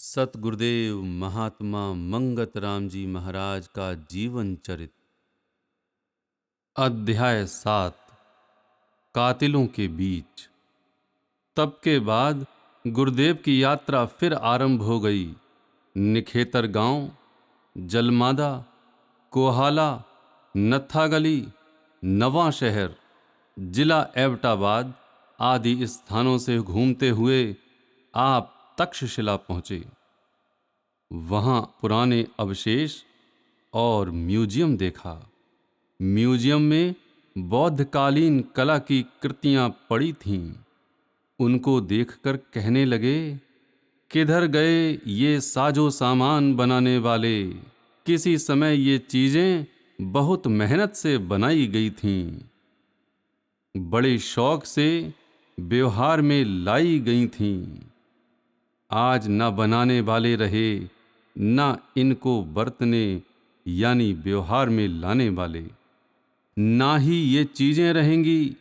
सतगुरुदेव महात्मा मंगत राम जी महाराज का जीवन चरित। अध्याय 7। कातिलों के बीच। तब के बाद गुरुदेव की यात्रा फिर आरंभ हो गई। निखेतर गांव, जलमादा, कोहाला, नत्थागली, नवां शहर, जिला एबटाबाद आदि स्थानों से घूमते हुए आप तक्षशिला पहुंचे। वहां पुराने अवशेष और म्यूजियम देखा। म्यूजियम में बौद्धकालीन कला की कृतियां पड़ी थीं। उनको देखकर कहने लगे, किधर गए ये साजो सामान बनाने वाले? किसी समय ये चीजें बहुत मेहनत से बनाई गई थीं, बड़े शौक से व्यवहार में लाई गई थीं। आज न बनाने वाले रहे, न इनको बरतने यानी व्यवहार में लाने वाले, ना ही ये चीजें रहेंगी।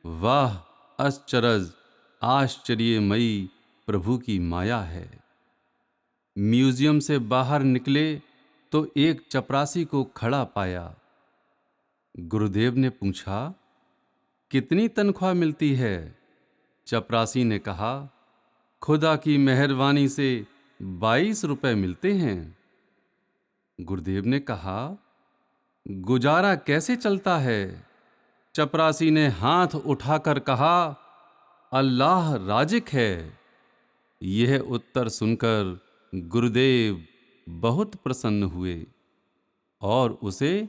वाह, अश्चरज, आश्चर्यमयी प्रभु की माया है। म्यूजियम से बाहर निकले तो एक चपरासी को खड़ा पाया। गुरुदेव ने पूछा, कितनी तनख्वाह मिलती है? चपरासी ने कहा, खुदा की मेहरबानी से 22 रुपए मिलते हैं। गुरुदेव ने कहा, गुजारा कैसे चलता है? चपरासी ने हाथ उठाकर कहा, अल्लाह राजिक है। यह उत्तर सुनकर गुरुदेव बहुत प्रसन्न हुए और उसे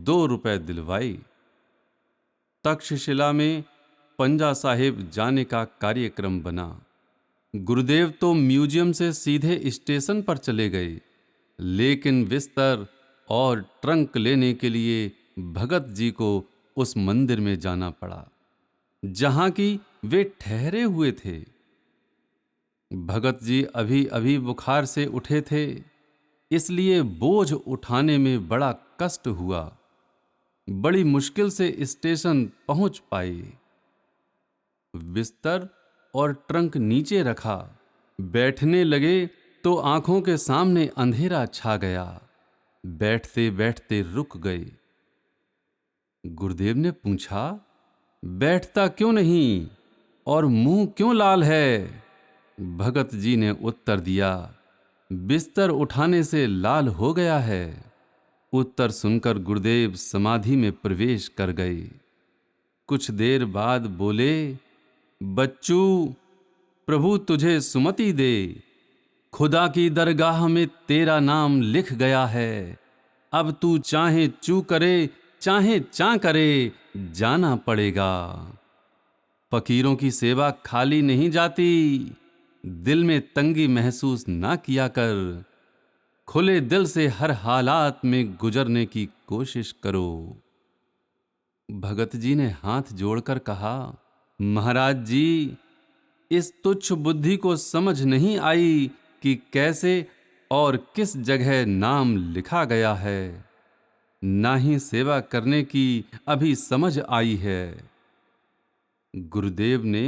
2 रुपए दिलवाए। तक्षशिला में पंजा साहिब जाने का कार्यक्रम बना। गुरुदेव तो म्यूजियम से सीधे स्टेशन पर चले गए, लेकिन बिस्तर और ट्रंक लेने के लिए भगत जी को उस मंदिर में जाना पड़ा जहां की वे ठहरे हुए थे। भगत जी अभी अभी बुखार से उठे थे, इसलिए बोझ उठाने में बड़ा कष्ट हुआ। बड़ी मुश्किल से स्टेशन पहुंच पाए। बिस्तर और ट्रंक नीचे रखा, बैठने लगे तो आंखों के सामने अंधेरा छा गया। बैठते बैठते रुक गए। गुरुदेव ने पूछा, बैठता क्यों नहीं और मुंह क्यों लाल है? भगत जी ने उत्तर दिया, बिस्तर उठाने से लाल हो गया है। उत्तर सुनकर गुरुदेव समाधि में प्रवेश कर गए। कुछ देर बाद बोले, बच्चू, प्रभु तुझे सुमति दे। खुदा की दरगाह में तेरा नाम लिख गया है। अब तू चाहे चू करे चाहे चां करे, जाना पड़ेगा। फकीरों की सेवा खाली नहीं जाती। दिल में तंगी महसूस ना किया कर। खुले दिल से हर हालात में गुजरने की कोशिश करो। भगत जी ने हाथ जोड़कर कहा, महाराज जी, इस तुच्छ बुद्धि को समझ नहीं आई कि कैसे और किस जगह नाम लिखा गया है। ना ही सेवा करने की अभी समझ आई है। गुरुदेव ने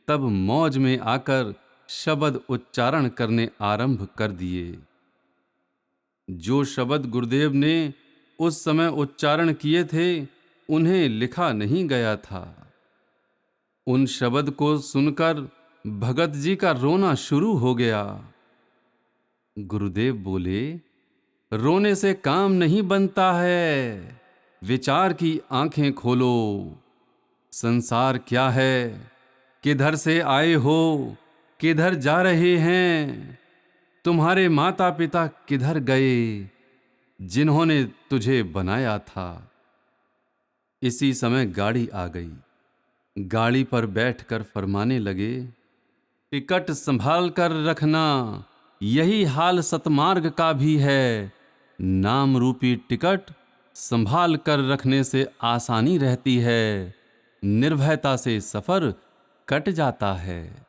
तब मौज में आकर शब्द उच्चारण करने आरंभ कर दिए। जो शब्द गुरुदेव ने उस समय उच्चारण किए थे, उन्हें लिखा नहीं गया था। उन शब्द को सुनकर भगत जी का रोना शुरू हो गया। गुरुदेव बोले, रोने से काम नहीं बनता है। विचार की आंखें खोलो। संसार क्या है? किधर से आए हो? किधर जा रहे हैं? तुम्हारे माता पिता किधर गए, जिन्होंने तुझे बनाया था? इसी समय गाड़ी आ गई। गाड़ी पर बैठकर फरमाने लगे, टिकट संभाल कर रखना। यही हाल सतमार्ग का भी है। नाम रूपी टिकट संभाल कर रखने से आसानी रहती है। निर्भयता से सफर कट जाता है।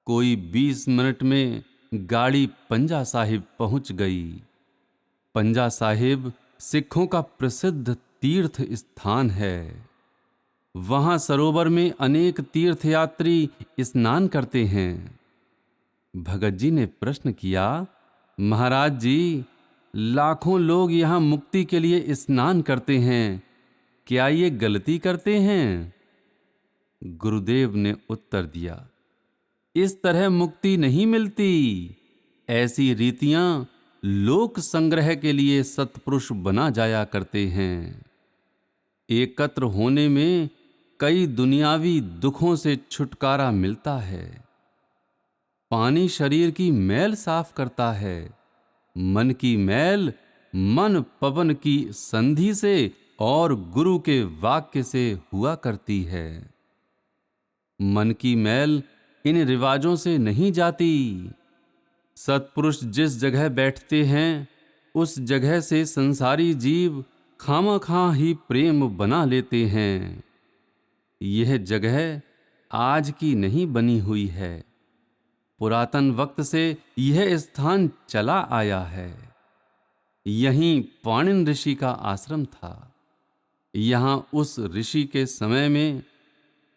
कोई 20 मिनट में गाड़ी पंजा साहिब पहुंच गई। पंजा साहिब सिखों का प्रसिद्ध तीर्थ स्थान है। वहां सरोवर में अनेक तीर्थयात्री स्नान करते हैं। भगत जी ने प्रश्न किया, महाराज जी, लाखों लोग यहाँ मुक्ति के लिए स्नान करते हैं, क्या ये गलती करते हैं? गुरुदेव ने उत्तर दिया, इस तरह मुक्ति नहीं मिलती। ऐसी रीतियां लोक संग्रह के लिए सत्पुरुष बना जाया करते हैं। एकत्र होने में कई दुनियावी दुखों से छुटकारा मिलता है। पानी शरीर की मैल साफ करता है, मन की मैल मन पवन की संधि से और गुरु के वाक्य से हुआ करती है। मन की मैल इन रिवाजों से नहीं जाती। सत्पुरुष जिस जगह बैठते हैं उस जगह से संसारी जीव खामखा ही प्रेम बना लेते हैं। यह जगह आज की नहीं बनी हुई है, पुरातन वक्त से यह स्थान चला आया है। यहीं पाणिन ऋषि का आश्रम था। यहाँ उस ऋषि के समय में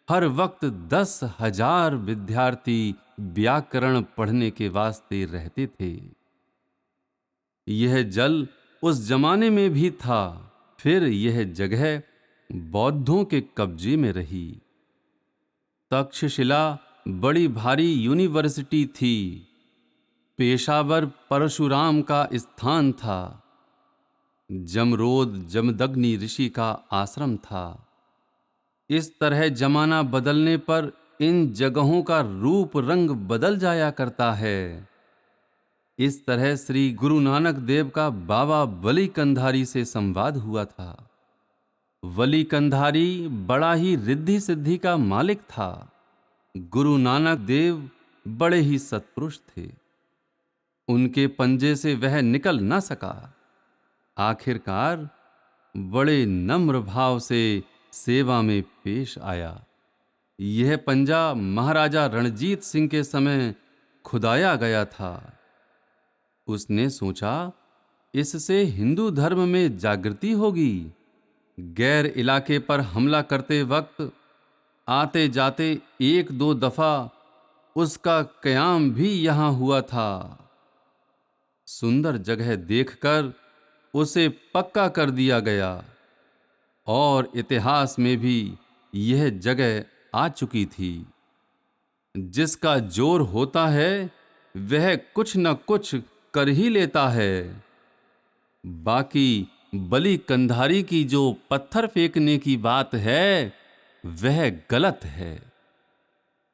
हर वक्त 10,000 विद्यार्थी व्याकरण पढ़ने के वास्ते रहते थे। यह जल उस जमाने में भी था। फिर यह जगह बौद्धों के कब्जे में रही। तक्षशिला बड़ी भारी यूनिवर्सिटी थी। पेशावर परशुराम का स्थान था। जमरोद जमदग्नि ऋषि का आश्रम था। इस तरह जमाना बदलने पर इन जगहों का रूप रंग बदल जाया करता है। इस तरह श्री गुरु नानक देव का बाबा वली कंधारी से संवाद हुआ था। वली कंधारी बड़ा ही रिद्धि सिद्धि का मालिक था। गुरु नानक देव बड़े ही सत्पुरुष थे। उनके पंजे से वह निकल न सका। आखिरकार बड़े नम्र भाव से सेवा में पेश आया। यह पंजा महाराजा रणजीत सिंह के समय खुदाया गया था। उसने सोचा, इससे हिंदू धर्म में जागृति होगी। गैर इलाके पर हमला करते वक्त आते जाते 1-2 दफा उसका क़याम भी यहां हुआ था। सुंदर जगह देखकर उसे पक्का कर दिया गया और इतिहास में भी यह जगह आ चुकी थी। जिसका जोर होता है वह कुछ न कुछ कर ही लेता है। बाकी बली कंधारी की जो पत्थर फेंकने की बात है वह गलत है।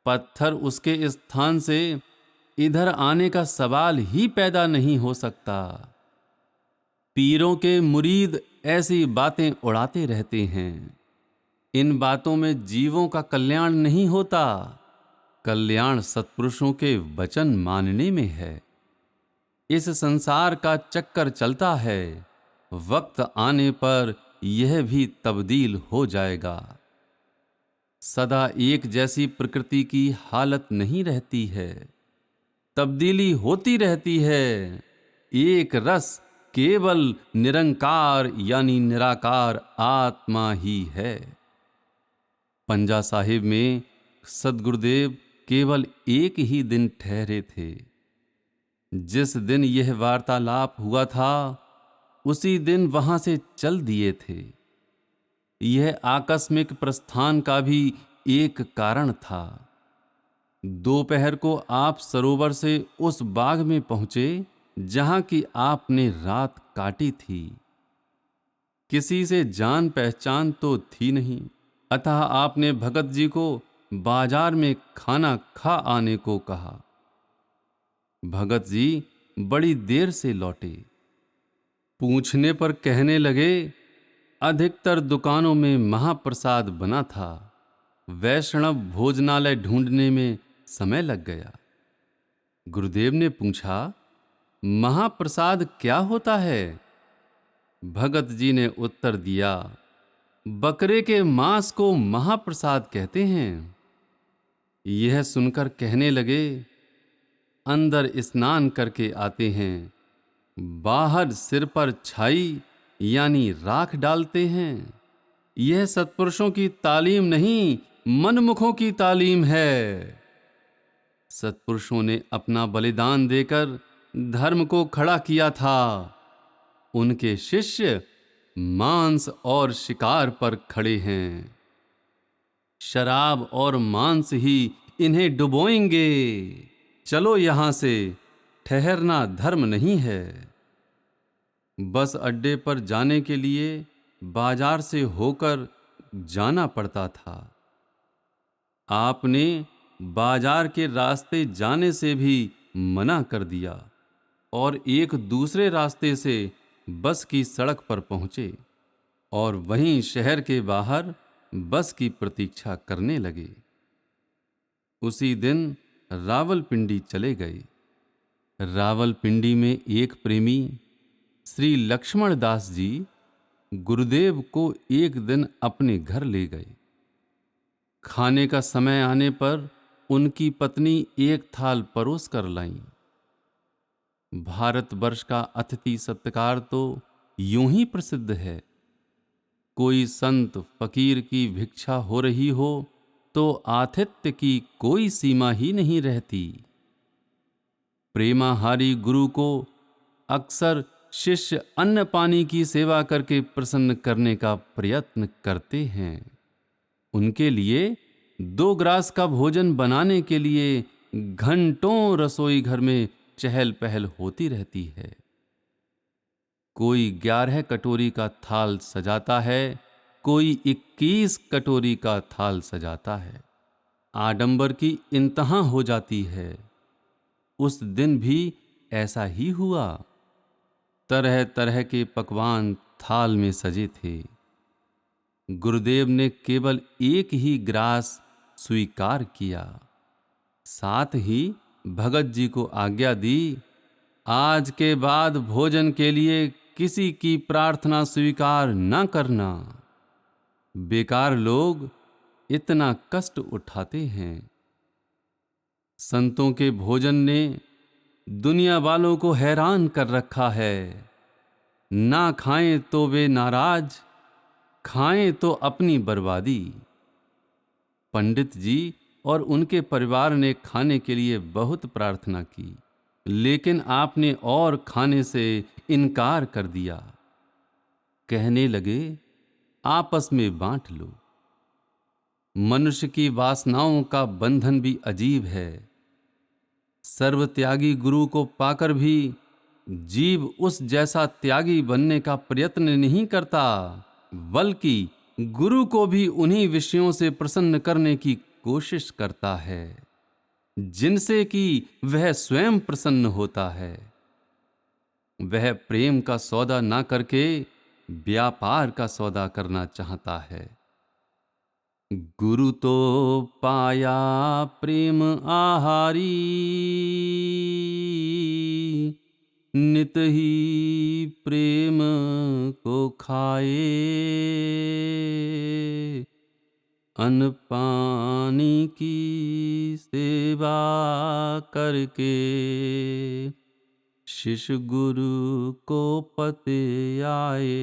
पत्थर उसके स्थान से इधर आने का सवाल ही पैदा नहीं हो सकता। पीरों के मुरीद ऐसी बातें उड़ाते रहते हैं। इन बातों में जीवों का कल्याण नहीं होता। कल्याण सत्पुरुषों के वचन मानने में है। इस संसार का चक्कर चलता है। वक्त आने पर यह भी तब्दील हो जाएगा। सदा एक जैसी प्रकृति की हालत नहीं रहती है, तब्दीली होती रहती है। एक रस केवल निरंकार यानी निराकार आत्मा ही है। पंजा साहिब में सद्गुरुदेव केवल एक ही दिन ठहरे थे। जिस दिन यह वार्तालाप हुआ था उसी दिन वहां से चल दिए थे। यह आकस्मिक प्रस्थान का भी एक कारण था। दोपहर को आप सरोवर से उस बाग में पहुंचे जहां की आपने रात काटी थी। किसी से जान पहचान तो थी नहीं, अतः आपने भगत जी को बाजार में खाना खा आने को कहा। भगत जी बड़ी देर से लौटे। पूछने पर कहने लगे, अधिकतर दुकानों में महाप्रसाद बना था। वैष्णव भोजनालय ढूंढने में समय लग गया। गुरुदेव ने पूछा, महाप्रसाद क्या होता है? भगत जी ने उत्तर दिया, बकरे के मांस को महाप्रसाद कहते हैं। यह सुनकर कहने लगे, अंदर स्नान करके आते हैं, बाहर सिर पर छाई यानी राख डालते हैं। यह सत्पुरुषों की तालीम नहीं, मनमुखों की तालीम है। सत्पुरुषों ने अपना बलिदान देकर धर्म को खड़ा किया था। उनके शिष्य मांस और शिकार पर खड़े हैं। शराब और मांस ही इन्हें डुबोएंगे। चलो यहां से, ठहरना धर्म नहीं है। बस अड्डे पर जाने के लिए बाजार से होकर जाना पड़ता था। आपने बाजार के रास्ते जाने से भी मना कर दिया और एक दूसरे रास्ते से बस की सड़क पर पहुंचे और वहीं शहर के बाहर बस की प्रतीक्षा करने लगे। उसी दिन रावलपिंडी चले गए। रावलपिंडी में एक प्रेमी श्री लक्ष्मण दास जी गुरुदेव को एक दिन अपने घर ले गए। खाने का समय आने पर उनकी पत्नी एक थाल परोस कर लाईं। भारतवर्ष का अतिथि सत्कार तो यूं ही प्रसिद्ध है। कोई संत फकीर की भिक्षा हो रही हो तो आतिथ्य की कोई सीमा ही नहीं रहती। प्रेमाहारी गुरु को अक्सर शिष्य अन्न पानी की सेवा करके प्रसन्न करने का प्रयत्न करते हैं। उनके लिए 2 ग्रास का भोजन बनाने के लिए घंटों रसोई घर में चहल पहल होती रहती है। कोई 11 कटोरी का थाल सजाता है, कोई 21 कटोरी का थाल सजाता है। आडंबर की इंतहा हो जाती है। उस दिन भी ऐसा ही हुआ। तरह तरह के पकवान थाल में सजे थे। गुरुदेव ने केवल एक ही ग्रास स्वीकार किया। साथ ही भगत जी को आज्ञा दी, आज के बाद भोजन के लिए किसी की प्रार्थना स्वीकार न करना। बेकार लोग इतना कष्ट उठाते हैं। संतों के भोजन ने दुनिया वालों को हैरान कर रखा है। ना खाएं तो वे नाराज, खाएं तो अपनी बर्बादी। पंडित जी और उनके परिवार ने खाने के लिए बहुत प्रार्थना की, लेकिन आपने और खाने से इनकार कर दिया। कहने लगे, आपस में बांट लो। मनुष्य की वासनाओं का बंधन भी अजीब है। सर्वत्यागी गुरु को पाकर भी जीव उस जैसा त्यागी बनने का प्रयत्न नहीं करता, बल्कि गुरु को भी उन्हीं विषयों से प्रसन्न करने की कोशिश करता है जिनसे कि वह स्वयं प्रसन्न होता है। वह प्रेम का सौदा ना करके व्यापार का सौदा करना चाहता है। गुरु तो पाया प्रेम आहारी, नित ही प्रेम को खाए। अन्न पानी की सेवा करके शिष्य गुरु को पते आए।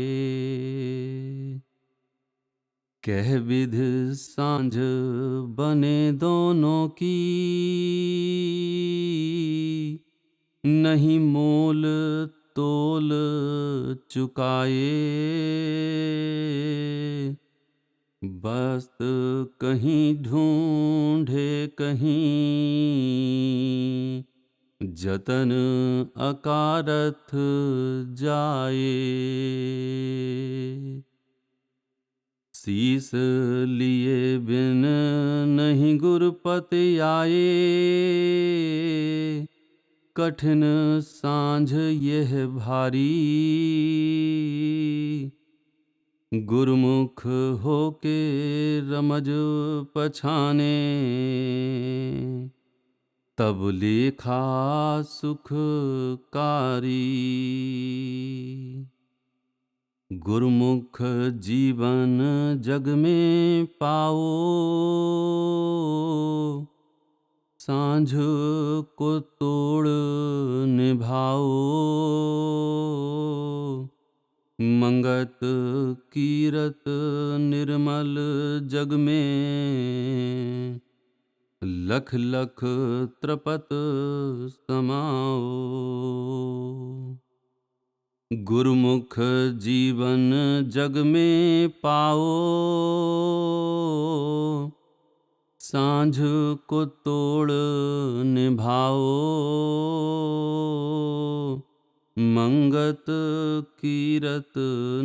कह विध सांझ बने दोनों की, नहीं मोल तोल चुकाए। बस कहीं ढूंढे कहीं, जतन अकारथ जाए। शीस लिए बिन नहीं गुरुपति आए, कठिन सांझ यह भारी। गुरुमुख होके रमज पछाने, तब लेखा सुखकारी। गुरुमुख जीवन जग में पाओ, सांझ को तोड़ निभाओ। मंगत कीरत निर्मल जग में, लख लख त्रपत समाओ। गुरुमुख जीवन जग में पाओ, सांझ को तोड़ निभाओ। मंगत कीरत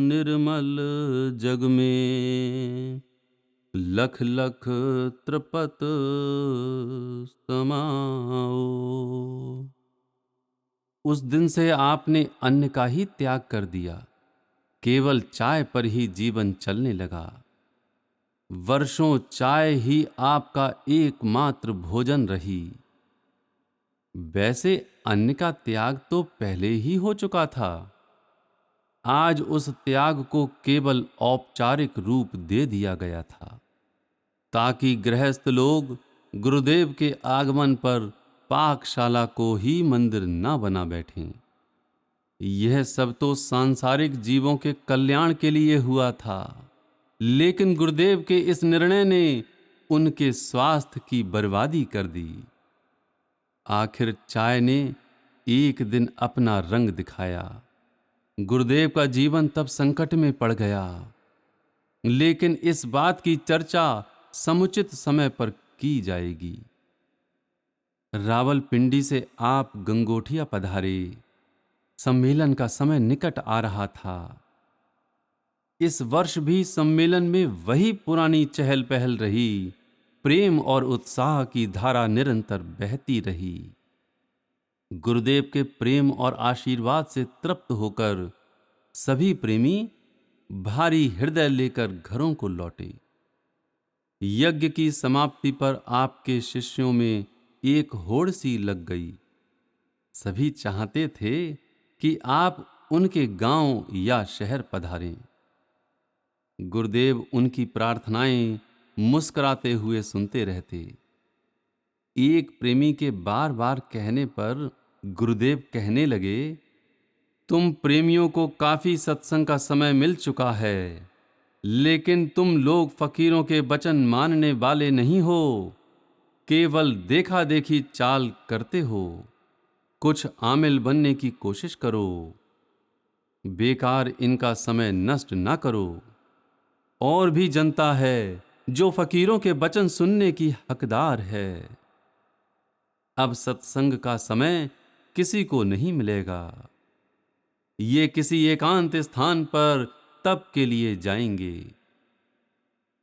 निर्मल जग में, लख लख त्रपत समाओ। उस दिन से आपने अन्न का ही त्याग कर दिया, केवल चाय पर ही जीवन चलने लगा। वर्षों चाय ही आपका एकमात्र भोजन रही। वैसे अन्न का त्याग तो पहले ही हो चुका था। आज उस त्याग को केवल औपचारिक रूप दे दिया गया था, ताकि गृहस्थ लोग गुरुदेव के आगमन पर पाकशाला को ही मंदिर ना बना बैठें। यह सब तो सांसारिक जीवों के कल्याण के लिए हुआ था, लेकिन गुरुदेव के इस निर्णय ने उनके स्वास्थ्य की बर्बादी कर दी। आखिर चाय ने एक दिन अपना रंग दिखाया। गुरुदेव का जीवन तब संकट में पड़ गया, लेकिन इस बात की चर्चा समुचित समय पर की जाएगी। रावलपिंडी से आप गंगोठिया पधारे। सम्मेलन का समय निकट आ रहा था। इस वर्ष भी सम्मेलन में वही पुरानी चहल पहल रही। प्रेम और उत्साह की धारा निरंतर बहती रही। गुरुदेव के प्रेम और आशीर्वाद से तृप्त होकर सभी प्रेमी भारी हृदय लेकर घरों को लौटे। यज्ञ की समाप्ति पर आपके शिष्यों में एक होड़ सी लग गई। सभी चाहते थे कि आप उनके गांव या शहर पधारें। गुरुदेव उनकी प्रार्थनाएं मुस्कुराते हुए सुनते रहते। एक प्रेमी के बार बार कहने पर गुरुदेव कहने लगे, तुम प्रेमियों को काफी सत्संग का समय मिल चुका है, लेकिन तुम लोग फकीरों के वचन मानने वाले नहीं हो, केवल देखा देखी चाल करते हो। कुछ आमिल बनने की कोशिश करो, बेकार इनका समय नष्ट ना करो। और भी जनता है जो फकीरों के वचन सुनने की हकदार है। अब सत्संग का समय किसी को नहीं मिलेगा। ये किसी एकांत स्थान पर तप के लिए जाएंगे।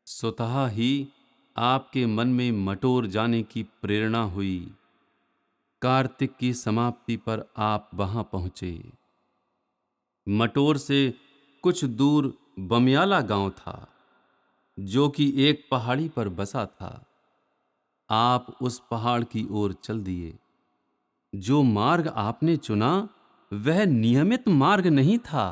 स्वतः ही आपके मन में मटोर जाने की प्रेरणा हुई। कार्तिक की समाप्ति पर आप वहां पहुंचे। मटोर से कुछ दूर बमियाला गांव था, जो कि एक पहाड़ी पर बसा था। आप उस पहाड़ की ओर चल दिए। जो मार्ग आपने चुना वह नियमित मार्ग नहीं था।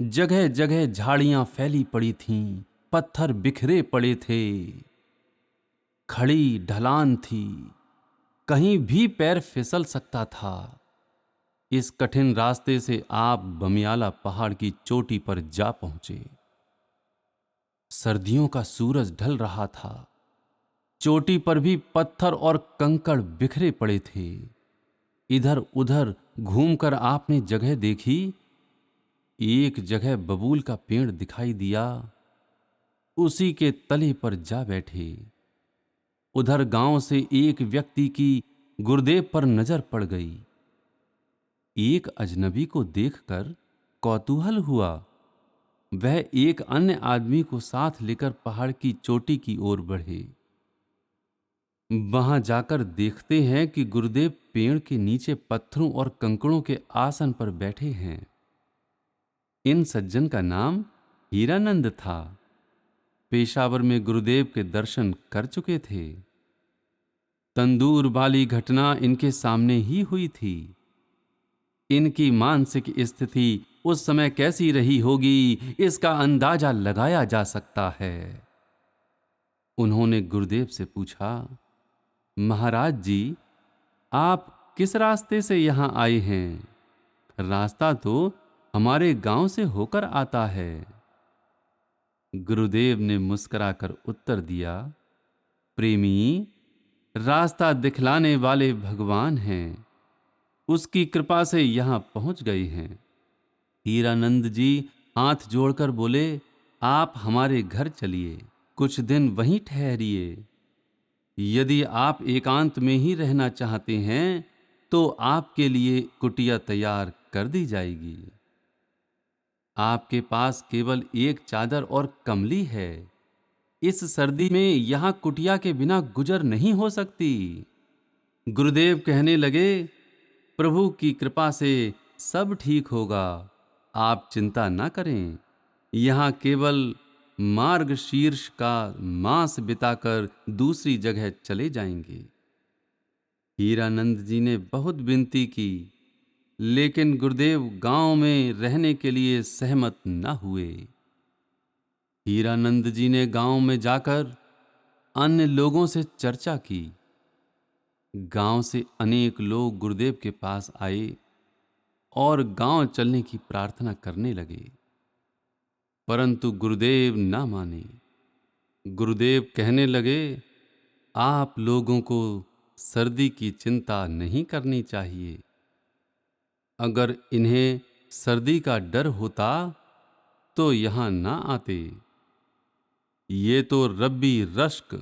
जगह जगह झाड़ियां फैली पड़ी थीं, पत्थर बिखरे पड़े थे, खड़ी ढलान थी, कहीं भी पैर फिसल सकता था। इस कठिन रास्ते से आप बमियाला पहाड़ की चोटी पर जा पहुंचे। सर्दियों का सूरज ढल रहा था। चोटी पर भी पत्थर और कंकड़ बिखरे पड़े थे। इधर उधर घूमकर आपने जगह देखी। एक जगह बबूल का पेड़ दिखाई दिया, उसी के तले पर जा बैठे। उधर गांव से एक व्यक्ति की गुरुदेव पर नजर पड़ गई। एक अजनबी को देखकर कौतूहल हुआ। वह एक अन्य आदमी को साथ लेकर पहाड़ की चोटी की ओर बढ़े। वहां जाकर देखते हैं कि गुरुदेव पेड़ के नीचे पत्थरों और कंकड़ों के आसन पर बैठे हैं। इन सज्जन का नाम हीरानंद था। पेशावर में गुरुदेव के दर्शन कर चुके थे। तंदूर वाली घटना इनके सामने ही हुई थी। इनकी मानसिक स्थिति उस समय कैसी रही होगी, इसका अंदाजा लगाया जा सकता है। उन्होंने गुरुदेव से पूछा, महाराज जी, आप किस रास्ते से यहां आए हैं? रास्ता तो हमारे गांव से होकर आता है। गुरुदेव ने मुस्कुराकर उत्तर दिया, प्रेमी, रास्ता दिखलाने वाले भगवान हैं, उसकी कृपा से यहाँ पहुंच गए हैं। हीरानंद जी हाथ जोड़कर बोले, आप हमारे घर चलिए, कुछ दिन वहीं ठहरिए। यदि आप एकांत में ही रहना चाहते हैं तो आपके लिए कुटिया तैयार कर दी जाएगी। आपके पास केवल एक चादर और कमली है। इस सर्दी में यहां कुटिया के बिना गुजर नहीं हो सकती। गुरुदेव कहने लगे, प्रभु की कृपा से सब ठीक होगा, आप चिंता ना करें। यहाँ केवल मार्ग शीर्ष का मास बिताकर दूसरी जगह चले जाएंगे। हीरानंद जी ने बहुत विनती की, लेकिन गुरुदेव गांव में रहने के लिए सहमत न हुए। हीरानंद जी ने गांव में जाकर अन्य लोगों से चर्चा की। गांव से अनेक लोग गुरुदेव के पास आए और गांव चलने की प्रार्थना करने लगे, परंतु गुरुदेव ना माने। गुरुदेव कहने लगे, आप लोगों को सर्दी की चिंता नहीं करनी चाहिए। अगर इन्हें सर्दी का डर होता तो यहां ना आते। ये तो रब्बी रश्क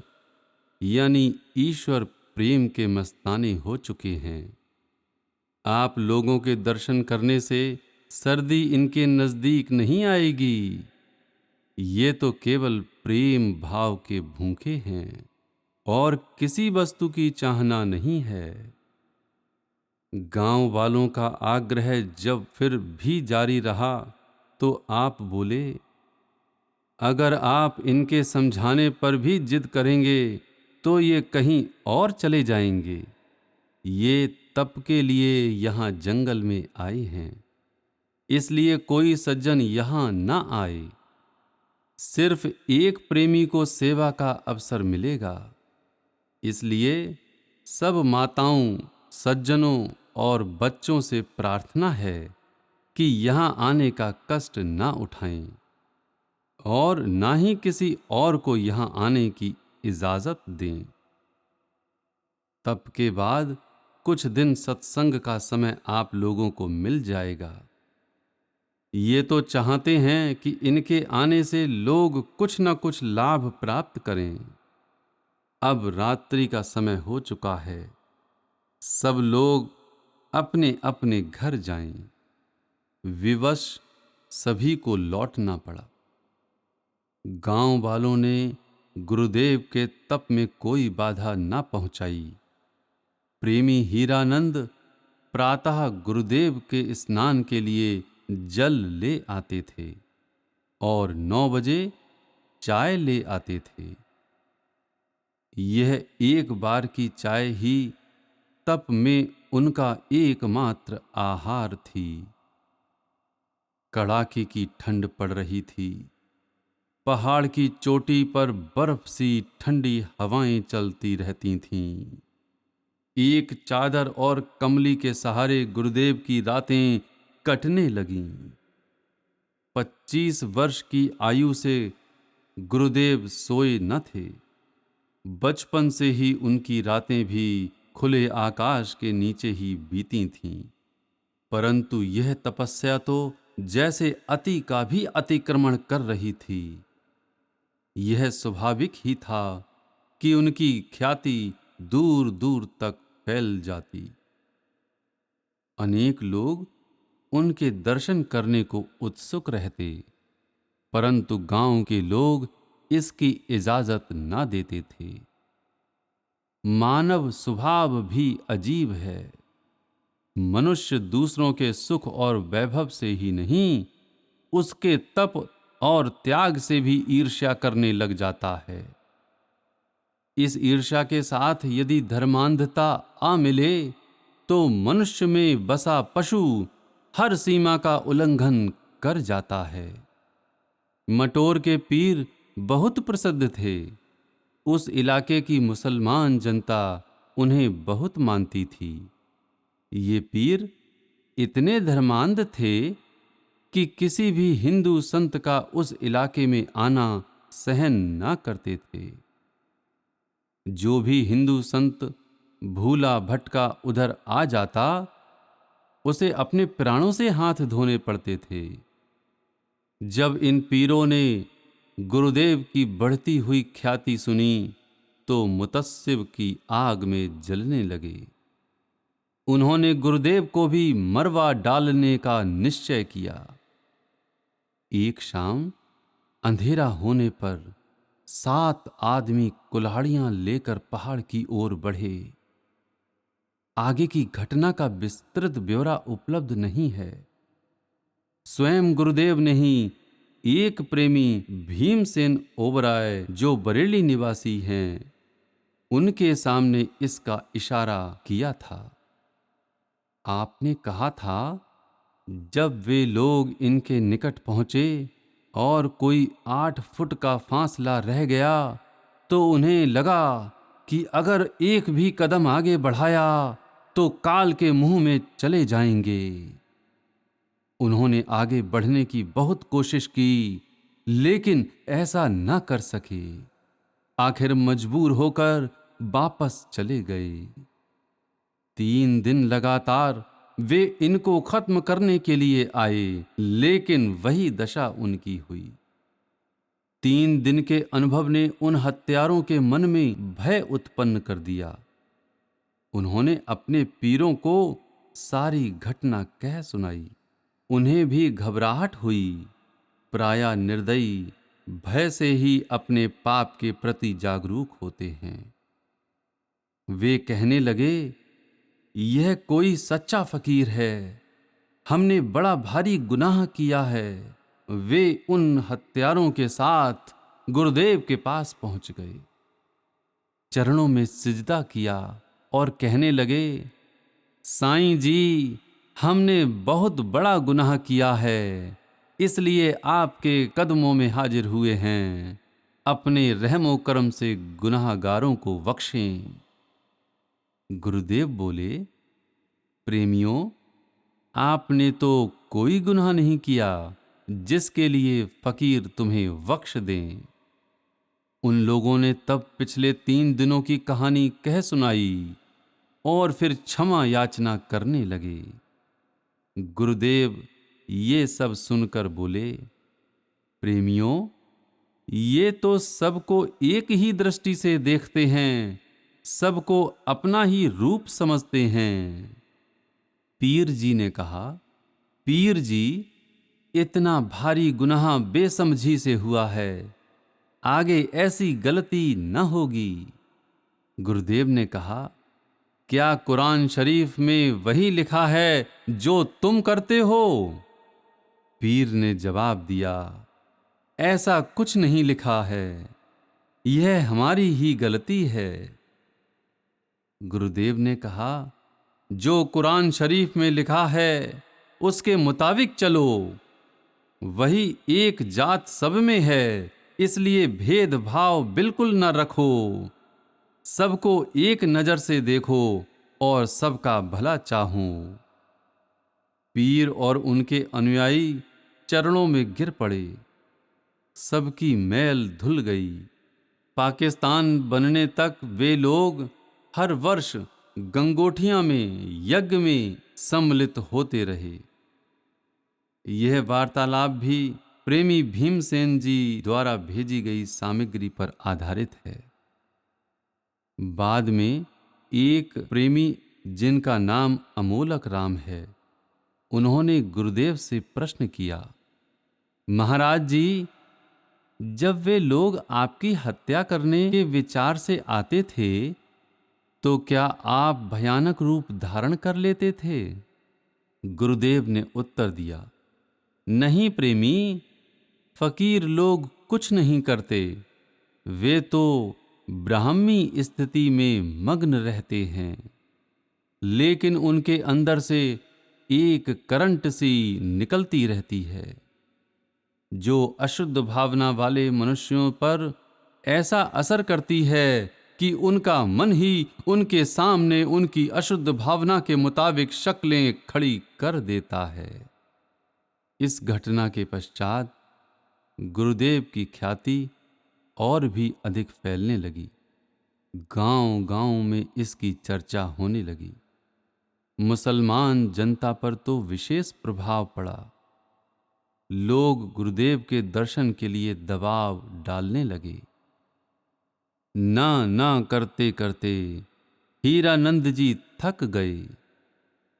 यानी ईश्वर प्रेम के मस्ताने हो चुके हैं। आप लोगों के दर्शन करने से सर्दी इनके नजदीक नहीं आएगी। ये तो केवल प्रेम भाव के भूखे हैं और किसी वस्तु की चाहना नहीं है। गांव वालों का आग्रह जब फिर भी जारी रहा तो आप बोले, अगर आप इनके समझाने पर भी जिद करेंगे तो ये कहीं और चले जाएंगे। ये तप के लिए यहाँ जंगल में आए हैं, इसलिए कोई सज्जन यहाँ ना आए। सिर्फ एक प्रेमी को सेवा का अवसर मिलेगा। इसलिए सब माताओं, सज्जनों और बच्चों से प्रार्थना है कि यहाँ आने का कष्ट ना उठाएं और ना ही किसी और को यहाँ आने की इजाजत दें। तप के बाद कुछ दिन सत्संग का समय आप लोगों को मिल जाएगा। ये तो चाहते हैं कि इनके आने से लोग कुछ न कुछ लाभ प्राप्त करें। अब रात्रि का समय हो चुका है, सब लोग अपने अपने घर जाएं। विवश सभी को लौटना पड़ा। गांव वालों ने गुरुदेव के तप में कोई बाधा ना पहुंचाई। प्रेमी हीरानंद प्रातः गुरुदेव के स्नान के लिए जल ले आते थे और 9 बजे चाय ले आते थे। यह एक बार की चाय ही तप में उनका एकमात्र आहार थी। कड़ाके की ठंड पड़ रही थी। पहाड़ की चोटी पर बर्फ सी ठंडी हवाएं चलती रहती थीं। एक चादर और कमली के सहारे गुरुदेव की रातें कटने लगीं। 25 वर्ष की आयु से गुरुदेव सोए न थे। बचपन से ही उनकी रातें भी खुले आकाश के नीचे ही बीती थीं। परंतु यह तपस्या तो जैसे अति का भी अतिक्रमण कर रही थी। यह स्वाभाविक ही था कि उनकी ख्याति दूर दूर तक फैल जाती। अनेक लोग उनके दर्शन करने को उत्सुक रहते, परंतु गांव के लोग इसकी इजाजत ना देते थे। मानव स्वभाव भी अजीब है। मनुष्य दूसरों के सुख और वैभव से ही नहीं, उसके तप और त्याग से भी ईर्ष्या करने लग जाता है। इस ईर्ष्या के साथ यदि धर्मांधता आ मिले तो मनुष्य में बसा पशु हर सीमा का उल्लंघन कर जाता है। मटोर के पीर बहुत प्रसिद्ध थे। उस इलाके की मुसलमान जनता उन्हें बहुत मानती थी। ये पीर इतने धर्मांध थे कि किसी भी हिंदू संत का उस इलाके में आना सहन ना करते थे। जो भी हिंदू संत भूला भटका उधर आ जाता, उसे अपने प्राणों से हाथ धोने पड़ते थे। जब इन पीरों ने गुरुदेव की बढ़ती हुई ख्याति सुनी तो मुतस्सिब की आग में जलने लगे। उन्होंने गुरुदेव को भी मरवा डालने का निश्चय किया। एक शाम अंधेरा होने पर 7 आदमी कुल्हाड़ियां लेकर पहाड़ की ओर बढ़े। आगे की घटना का विस्तृत ब्यौरा उपलब्ध नहीं है। स्वयं गुरुदेव ने ही एक प्रेमी भीमसेन ओबराय, जो बरेली निवासी हैं, उनके सामने इसका इशारा किया था। आपने कहा था, जब वे लोग इनके निकट पहुंचे और कोई 8 फुट का फासला रह गया तो उन्हें लगा कि अगर एक भी कदम आगे बढ़ाया तो काल के मुंह में चले जाएंगे। उन्होंने आगे बढ़ने की बहुत कोशिश की, लेकिन ऐसा न कर सके। आखिर मजबूर होकर वापस चले गए। 3 दिन लगातार वे इनको खत्म करने के लिए आए, लेकिन वही दशा उनकी हुई। 3 दिन के अनुभव ने उन हत्यारों के मन में भय उत्पन्न कर दिया। उन्होंने अपने पीरों को सारी घटना कह सुनाई। उन्हें भी घबराहट हुई। प्रायः निर्दयी भय से ही अपने पाप के प्रति जागरूक होते हैं। वे कहने लगे, यह कोई सच्चा फकीर है, हमने बड़ा भारी गुनाह किया है। वे उन हत्यारों के साथ गुरुदेव के पास पहुंच गए, चरणों में सिजदा किया और कहने लगे, साईं जी, हमने बहुत बड़ा गुनाह किया है, इसलिए आपके कदमों में हाजिर हुए हैं। अपने रहमो करम से गुनाहगारों को बख्शें। गुरुदेव बोले, प्रेमियों, आपने तो कोई गुनाह नहीं किया जिसके लिए फकीर तुम्हें बख्श दें। उन लोगों ने तब पिछले 3 दिनों की कहानी कह सुनाई और फिर क्षमा याचना करने लगे। गुरुदेव ये सब सुनकर बोले, प्रेमियों, ये तो सबको एक ही दृष्टि से देखते हैं, सबको अपना ही रूप समझते हैं। पीर जी ने कहा, पीर जी, इतना भारी गुनाह बेसमझी से हुआ है, आगे ऐसी गलती न होगी। गुरुदेव ने कहा, क्या कुरान शरीफ में वही लिखा है जो तुम करते हो? पीर ने जवाब दिया, ऐसा कुछ नहीं लिखा है, यह हमारी ही गलती है। गुरुदेव ने कहा, जो कुरान शरीफ में लिखा है उसके मुताबिक चलो। वही एक जात सब में है, इसलिए भेदभाव बिल्कुल न रखो। सबको एक नजर से देखो और सबका भला चाहो। पीर और उनके अनुयायी चरणों में गिर पड़े। सबकी मैल धुल गई। पाकिस्तान बनने तक वे लोग हर वर्ष गंगोठियां में यज्ञ में सम्मिलित होते रहे। यह वार्तालाप भी प्रेमी भीमसेन जी द्वारा भेजी गई सामग्री पर आधारित है। बाद में एक प्रेमी, जिनका नाम अमोलक राम है, उन्होंने गुरुदेव से प्रश्न किया, महाराज जी, जब वे लोग आपकी हत्या करने के विचार से आते थे तो क्या आप भयानक रूप धारण कर लेते थे? गुरुदेव ने उत्तर दिया, नहीं प्रेमी, फकीर लोग कुछ नहीं करते, वे तो ब्राह्मी स्थिति में मग्न रहते हैं, लेकिन उनके अंदर से एक करंट सी निकलती रहती है, जो अशुद्ध भावना वाले मनुष्यों पर ऐसा असर करती है कि उनका मन ही उनके सामने उनकी अशुद्ध भावना के मुताबिक शक्लें खड़ी कर देता है। इस घटना के पश्चात गुरुदेव की ख्याति और भी अधिक फैलने लगी। गांव-गांव में इसकी चर्चा होने लगी। मुसलमान जनता पर तो विशेष प्रभाव पड़ा। लोग गुरुदेव के दर्शन के लिए दबाव डालने लगे। ना ना करते करते हीरानंद जी थक गए।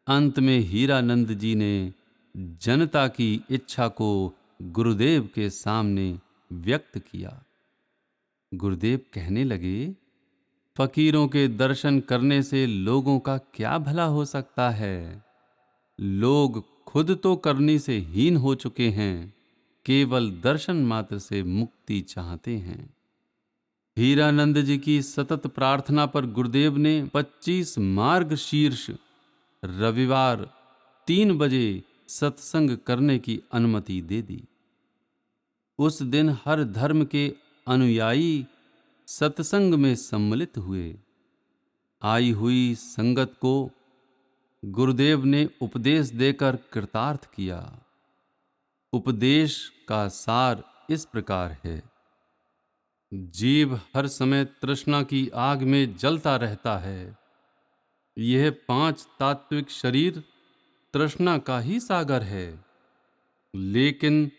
अंत में हीरानंद जी ने जनता की इच्छा को गुरुदेव के सामने व्यक्त किया। गुरुदेव कहने लगे, फकीरों के दर्शन करने से लोगों का क्या भला हो सकता है? लोग खुद तो करनी से हीन हो चुके हैं, केवल दर्शन मात्र से मुक्ति चाहते हैं। हीरानंद जी की सतत प्रार्थना पर गुरुदेव ने 25 मार्गशीर्ष रविवार 3 बजे सत्संग करने की अनुमति दे दी। उस दिन हर धर्म के अनुयायी सत्संग में सम्मिलित हुए। आई हुई संगत को गुरुदेव ने उपदेश देकर कृतार्थ किया। उपदेश का सार इस प्रकार है। जीव हर समय तृष्णा की आग में जलता रहता है। यह 5 तात्विक शरीर तृष्णा का ही सागर है। लेकिन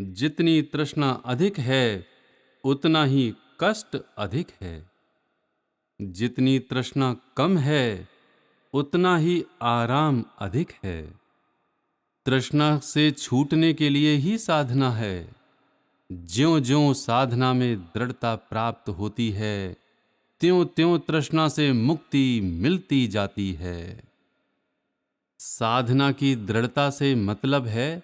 जितनी तृष्णा अधिक है, उतना ही कष्ट अधिक है। जितनी तृष्णा कम है, उतना ही आराम अधिक है। तृष्णा से छूटने के लिए ही साधना है। ज्यों-ज्यों साधना में दृढ़ता प्राप्त होती है, त्यों-त्यों तृष्णा से मुक्ति मिलती जाती है। साधना की दृढ़ता से मतलब है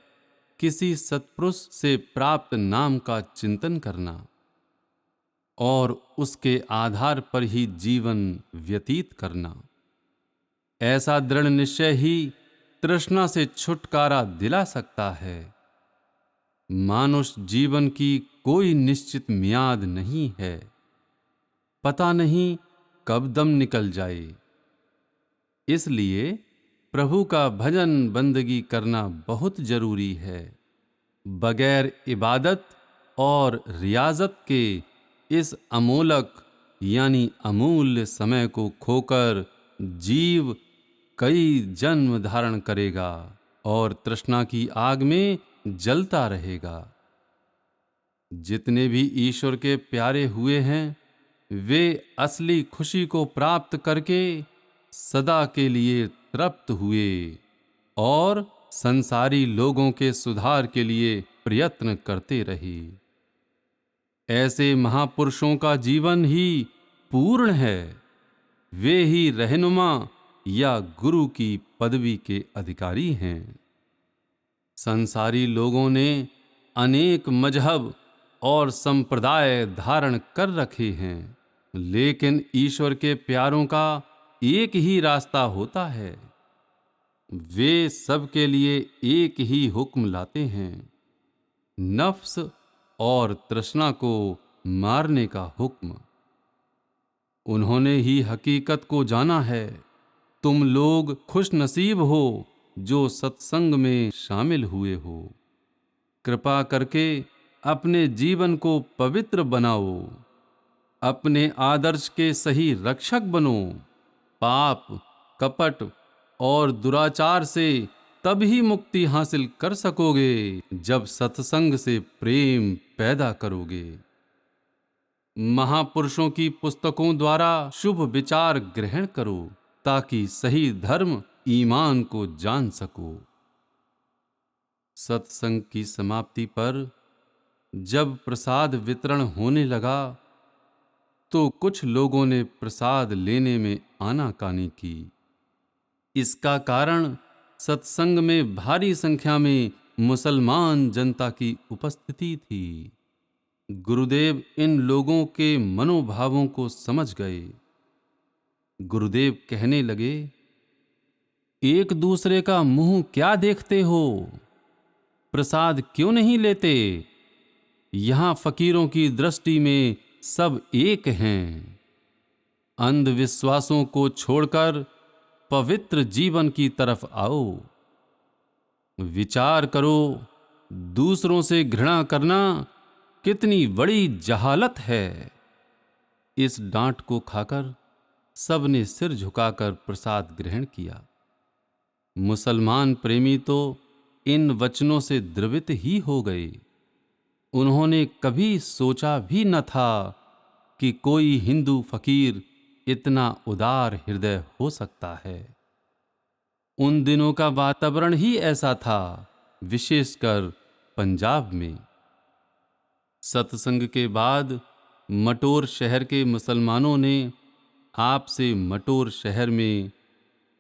किसी सत्पुरुष से प्राप्त नाम का चिंतन करना और उसके आधार पर ही जीवन व्यतीत करना। ऐसा दृढ़ निश्चय ही तृष्णा से छुटकारा दिला सकता है। मानुष जीवन की कोई निश्चित मियाद नहीं है। पता नहीं कब दम निकल जाए। इसलिए प्रभु का भजन बंदगी करना बहुत जरूरी है। बगैर इबादत और रियाजत के इस अमोलक यानी अमूल्य समय को खोकर जीव कई जन्म धारण करेगा और तृष्णा की आग में जलता रहेगा। जितने भी ईश्वर के प्यारे हुए हैं, वे असली खुशी को प्राप्त करके सदा के लिए तृप्त हुए और संसारी लोगों के सुधार के लिए प्रयत्न करते रहे। ऐसे महापुरुषों का जीवन ही पूर्ण है। वे ही रहनुमा या गुरु की पदवी के अधिकारी हैं। संसारी लोगों ने अनेक मजहब और संप्रदाय धारण कर रखे हैं, लेकिन ईश्वर के प्यारों का एक ही रास्ता होता है। वे सबके लिए एक ही हुक्म लाते हैं, नफ्स और तृष्णा को मारने का हुक्म। उन्होंने ही हकीकत को जाना है। तुम लोग खुश नसीब हो जो सत्संग में शामिल हुए हो। कृपा करके अपने जीवन को पवित्र बनाओ। अपने आदर्श के सही रक्षक बनो। पाप, कपट और दुराचार से तभी मुक्ति हासिल कर सकोगे जब सत्संग से प्रेम पैदा करोगे। महापुरुषों की पुस्तकों द्वारा शुभ विचार ग्रहण करो ताकि सही धर्म ईमान को जान सको। सत्संग की समाप्ति पर जब प्रसाद वितरण होने लगा तो कुछ लोगों ने प्रसाद लेने में आनाकानी की। इसका कारण सत्संग में भारी संख्या में मुसलमान जनता की उपस्थिति थी। गुरुदेव इन लोगों के मनोभावों को समझ गए। गुरुदेव कहने लगे, एक दूसरे का मुंह क्या देखते हो? प्रसाद क्यों नहीं लेते? यहां फकीरों की दृष्टि में सब एक हैं। अंधविश्वासों को छोड़कर पवित्र जीवन की तरफ आओ। विचार करो, दूसरों से घृणा करना कितनी बड़ी जहालत है। इस डांट को खाकर सबने सिर झुकाकर प्रसाद ग्रहण किया। मुसलमान प्रेमी तो इन वचनों से द्रवित ही हो गए। उन्होंने कभी सोचा भी न था कि कोई हिंदू फकीर इतना उदार हृदय हो सकता है। उन दिनों का वातावरण ही ऐसा था, विशेषकर पंजाब में। सत्संग के बाद मटोर शहर के मुसलमानों ने आपसे मटोर शहर में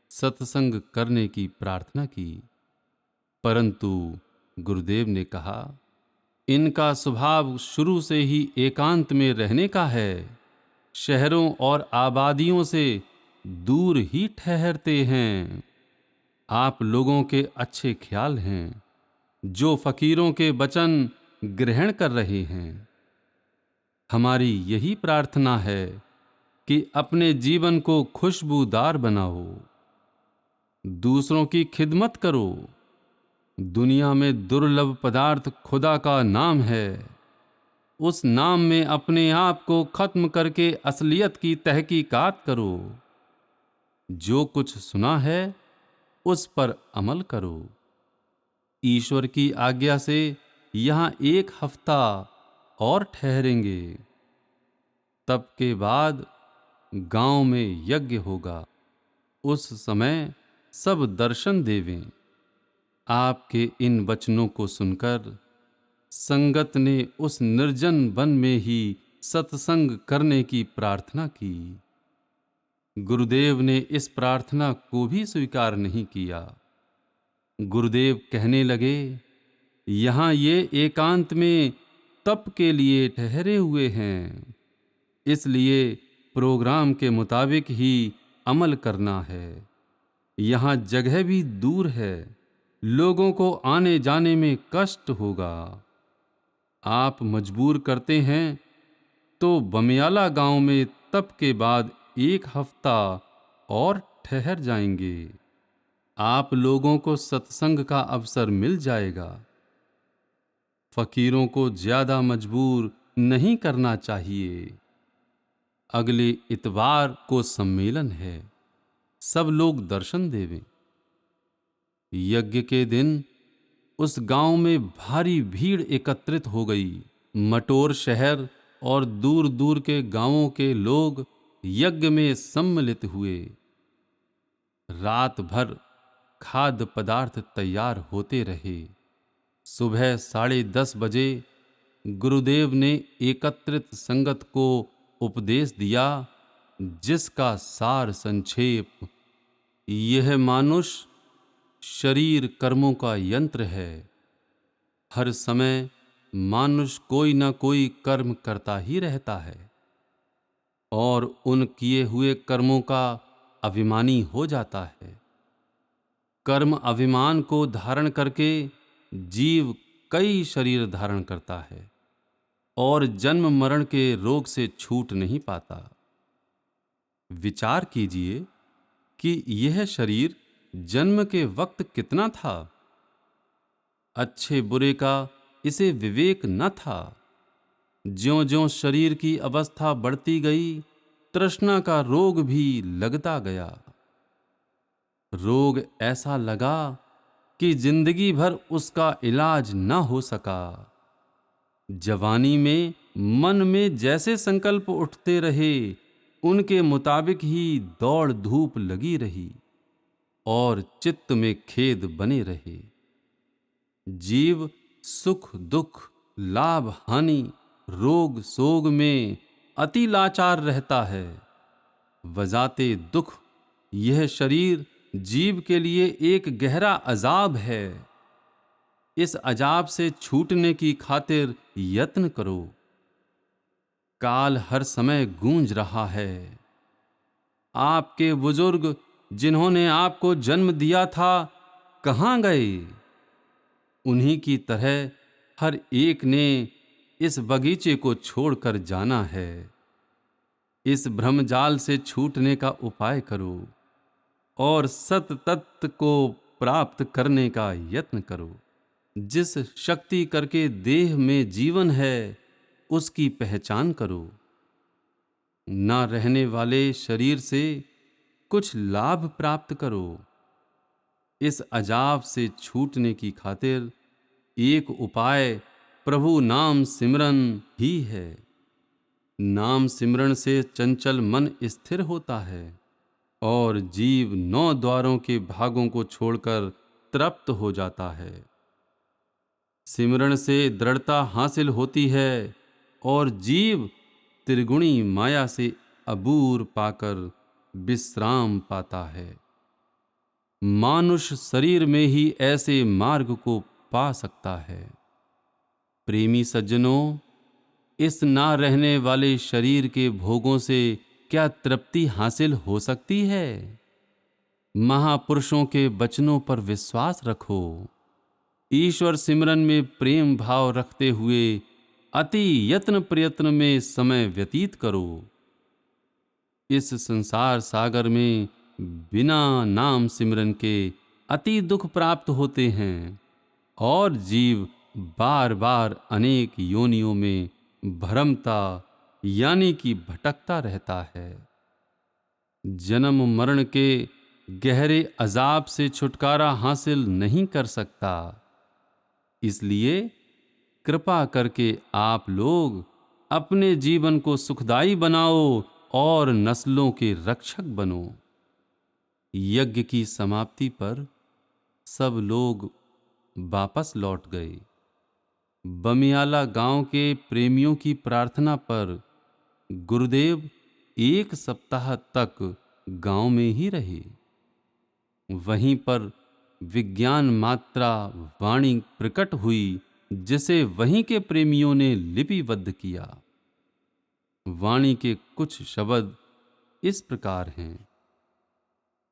सत्संग करने की प्रार्थना की, परंतु गुरुदेव ने कहा, इनका स्वभाव शुरू से ही एकांत में रहने का है। शहरों और आबादियों से दूर ही ठहरते हैं। आप लोगों के अच्छे ख्याल हैं, जो फकीरों के वचन ग्रहण कर रहे हैं। हमारी यही प्रार्थना है कि अपने जीवन को खुशबूदार बनाओ, दूसरों की खिदमत करो। दुनिया में दुर्लभ पदार्थ खुदा का नाम है। उस नाम में अपने आप को खत्म करके असलियत की तहकीकात करो। जो कुछ सुना है उस पर अमल करो। ईश्वर की आज्ञा से यहाँ 1 हफ्ता और ठहरेंगे। तब के बाद गांव में यज्ञ होगा। उस समय सब दर्शन देवें। आपके इन वचनों को सुनकर संगत ने उस निर्जन वन में ही सत्संग करने की प्रार्थना की। गुरुदेव ने इस प्रार्थना को भी स्वीकार नहीं किया। गुरुदेव कहने लगे, यहाँ ये एकांत में तप के लिए ठहरे हुए हैं, इसलिए प्रोग्राम के मुताबिक ही अमल करना है। यहाँ जगह भी दूर है, लोगों को आने जाने में कष्ट होगा। आप मजबूर करते हैं तो बमियाला गांव में तप के बाद 1 हफ्ता और ठहर जाएंगे। आप लोगों को सत्संग का अवसर मिल जाएगा। फकीरों को ज्यादा मजबूर नहीं करना चाहिए। अगले इतवार को सम्मेलन है, सब लोग दर्शन देवें। यज्ञ के दिन उस गांव में भारी भीड़ एकत्रित हो गई। मटोर शहर और दूर दूर के गांवों के लोग यज्ञ में सम्मिलित हुए। रात भर खाद्य पदार्थ तैयार होते रहे। सुबह 10:30 बजे गुरुदेव ने एकत्रित संगत को उपदेश दिया, जिसका सार संक्षेप, यह मानुष शरीर कर्मों का यंत्र है। हर समय मानुष कोई ना कोई कर्म करता ही रहता है और उन किए हुए कर्मों का अभिमानी हो जाता है। कर्म अभिमान को धारण करके जीव कई शरीर धारण करता है और जन्म मरण के रोग से छूट नहीं पाता। विचार कीजिए कि यह शरीर जन्म के वक्त कितना था। अच्छे बुरे का इसे विवेक न था। ज्यों-ज्यों शरीर की अवस्था बढ़ती गई, तृष्णा का रोग भी लगता गया। रोग ऐसा लगा कि जिंदगी भर उसका इलाज न हो सका। जवानी में मन में जैसे संकल्प उठते रहे, उनके मुताबिक ही दौड़ धूप लगी रही और चित्त में खेद बने रहे। जीव सुख दुख, लाभ हानि, रोग सोग में अति लाचार रहता है। वजाते दुख यह शरीर जीव के लिए एक गहरा अजाब है। इस अजाब से छूटने की खातिर यत्न करो। काल हर समय गूंज रहा है। आपके बुजुर्ग जिन्होंने आपको जन्म दिया था, कहाँ गए? उन्हीं की तरह हर एक ने इस बगीचे को छोड़कर जाना है। इस भ्रमजाल से छूटने का उपाय करो और सत तत्व को प्राप्त करने का यत्न करो। जिस शक्ति करके देह में जीवन है, उसकी पहचान करो। ना रहने वाले शरीर से कुछ लाभ प्राप्त करो। इस अजाब से छूटने की खातिर एक उपाय प्रभु नाम सिमरन ही है। नाम सिमरन से चंचल मन स्थिर होता है और जीव 9 द्वारों के भागों को छोड़कर तृप्त हो जाता है। सिमरन से दृढ़ता हासिल होती है और जीव त्रिगुणी माया से अबूर पाकर विश्राम पाता है। मानुष शरीर में ही ऐसे मार्ग को पा सकता है। प्रेमी सज्जनों, इस ना रहने वाले शरीर के भोगों से क्या तृप्ति हासिल हो सकती है? महापुरुषों के वचनों पर विश्वास रखो। ईश्वर सिमरन में प्रेम भाव रखते हुए अति यत्न प्रयत्न में समय व्यतीत करो। इस संसार सागर में बिना नाम सिमरन के अति दुख प्राप्त होते हैं और जीव बार बार अनेक योनियों में भ्रमता यानी कि भटकता रहता है। जन्म मरण के गहरे अजाब से छुटकारा हासिल नहीं कर सकता। इसलिए कृपा करके आप लोग अपने जीवन को सुखदायी बनाओ और नस्लों के रक्षक बनो। यज्ञ की समाप्ति पर सब लोग वापस लौट गए। बमियाला गांव के प्रेमियों की प्रार्थना पर गुरुदेव 1 सप्ताह तक गांव में ही रहे। वहीं पर विज्ञान मात्रा वाणी प्रकट हुई, जिसे वहीं के प्रेमियों ने लिपिबद्ध किया। वाणी के कुछ शब्द इस प्रकार हैं।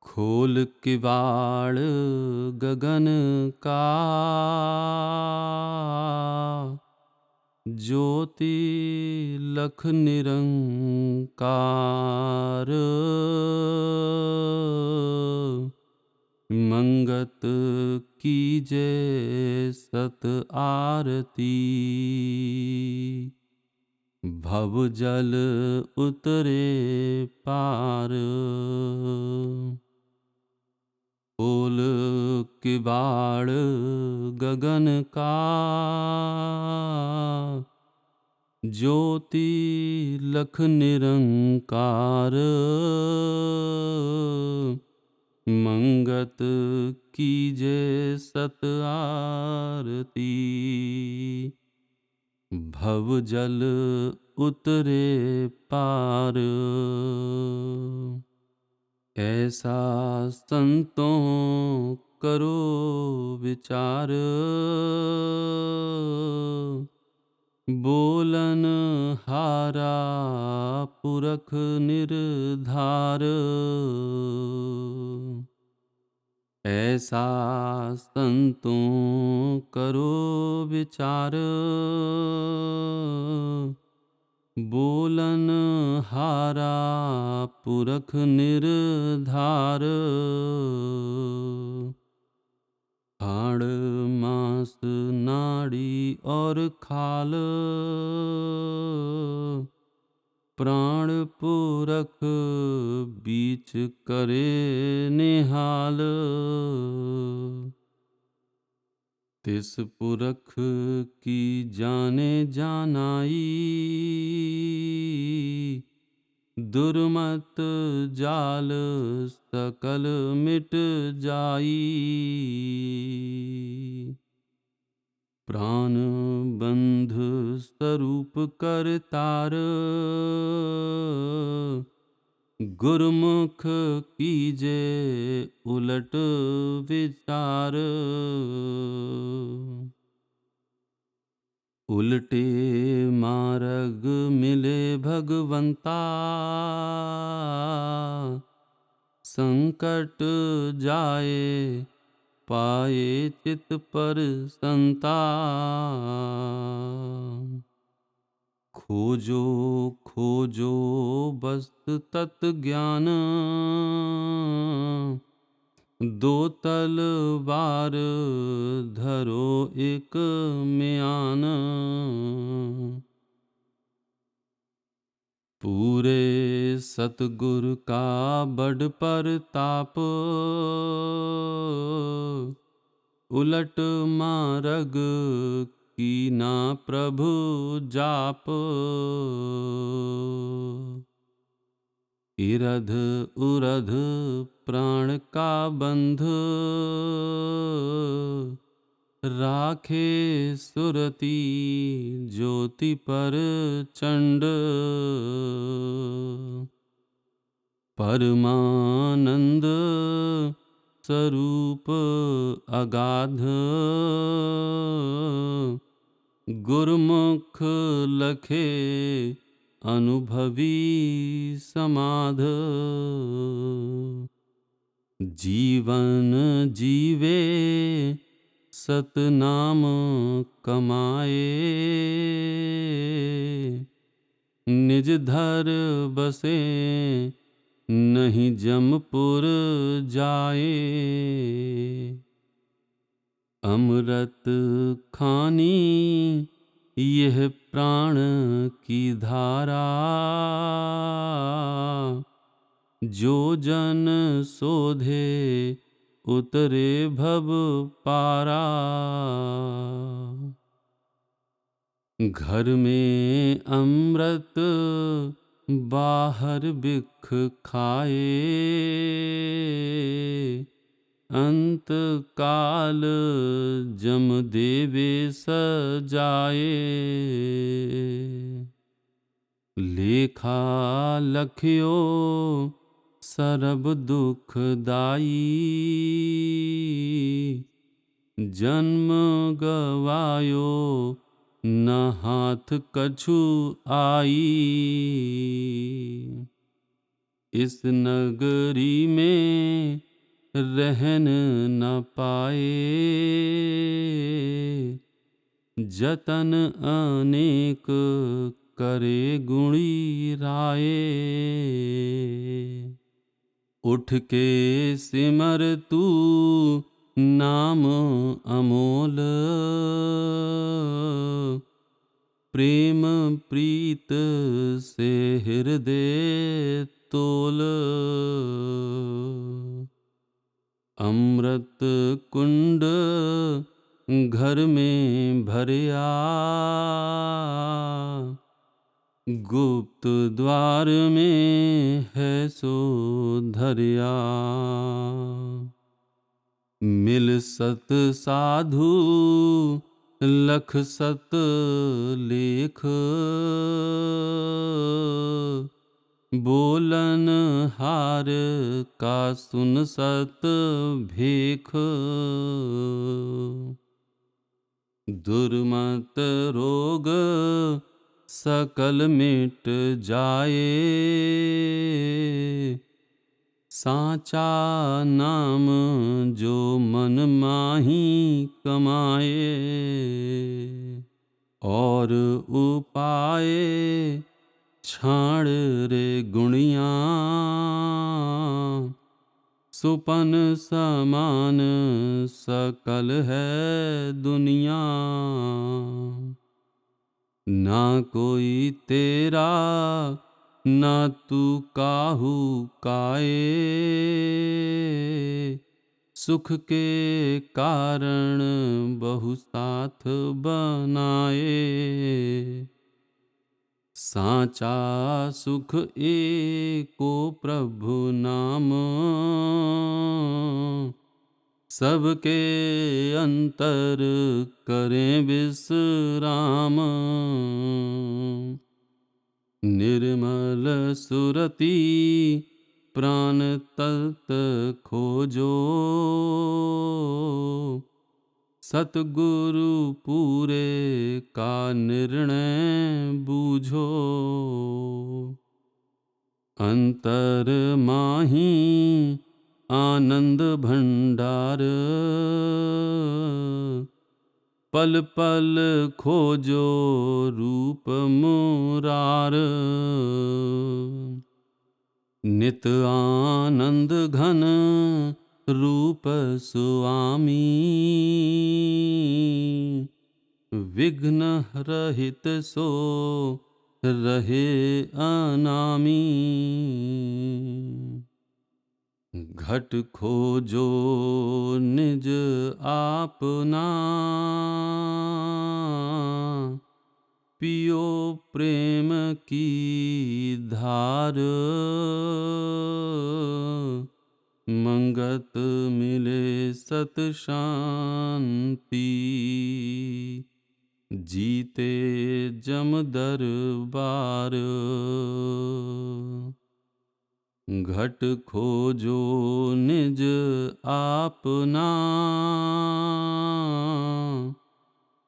खोल किवाड़ गगन का, ज्योति लख निरंकार, मंगत कीजे सत आरती, भव जल उतरे पार। खोल किवाड़ गगन का, ज्योति लख निरंकार, मंगत कीजे सत आरती, भव जल उतरे पार। ऐसा संतों करो विचार, बोलन हारा पुरख निर्धार। ऐसा संतों करो विचार, बोलन हारा पुरख निर्धार। हाड़ मांस नाड़ी और खाल, प्राण पुरख बीच करे निहाल। तिस पुरख की जाने जानाई, दुर्मत जाल सकल मिट जाई। प्राण बंध स्वरूप करतार, गुरुमुख कीजे उलट विचार। उल्टे मार्ग मिले भगवंता, संकट जाए पाए चित पर संता। खोजो खोजो वस्तु तत् ज्ञान, दो तलवार धरो एक म्यान। पूरे सतगुरु का बड़ परताप, उलट मारग की ना प्रभु जाप। इरध उरध प्राण का बंध, राखे सुरती ज्योति पर चंड। परमानंद स्वरूप अगाध, गुरुमुख लखे अनुभवी समाध। जीवन जीवे सतनाम कमाए, निज धर बसे नहीं जमपुर जाए। अमृत खानी यह प्राण की धारा, जो जन सोधे उतरे भव पारा। घर में अमृत बाहर बिख खाए, अंत काल जम देवे सजाए। लेखा लखियो सरब दुखदाई, जन्म गवायो न हाथ कछु आई। इस नगरी में रहन न पाए, जतन अनेक करे गुणी राये। उठ के सिमर तू नाम अमोल, प्रेम प्रीत से हृदय तोल। अमृत कुंड घर में भरिया, गुप्त द्वार में है सो धरिया। मिल सत साधु लख सत लेख, बोलन हार का सुन सत भेख। दुर्मत रोग सकल मिट जाए, साचा नाम जो मन माही कमाए। और उपाय छाड़ रे गुणिया, सुपन समान सकल है दुनिया। ना कोई तेरा ना तू काहू काए, सुख के कारण बहु साथ बनाए। साचा सुख एको प्रभु नाम, सबके अंतर करें विश्राम। निर्मल सुरति प्राण तत खोजो, सतगुरु पूरे का निर्णय बूझो। अंतर माही आनंद भंडार, पल पल खोजो रूप मुरार। नित आनंद घन रूप सुआमी, विघ्न रहित सो रहे अनामी। घट खोजो निज आपना, पियो प्रेम की धार। मंगत मिले सत शांति, जीते जम दरबार। घट खोजो निज आपना,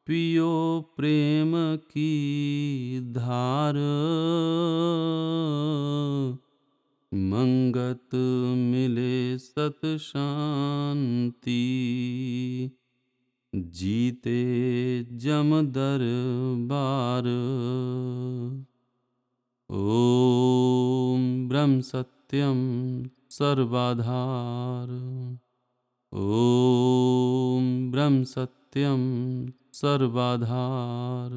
पियो प्रेम की धार। मंगत मिले सत शांति, जीते जम दरबार। ओम ब्रह्म सत्यम सर्वाधार। ओम ब्रह्म सत्यम सर्वाधार।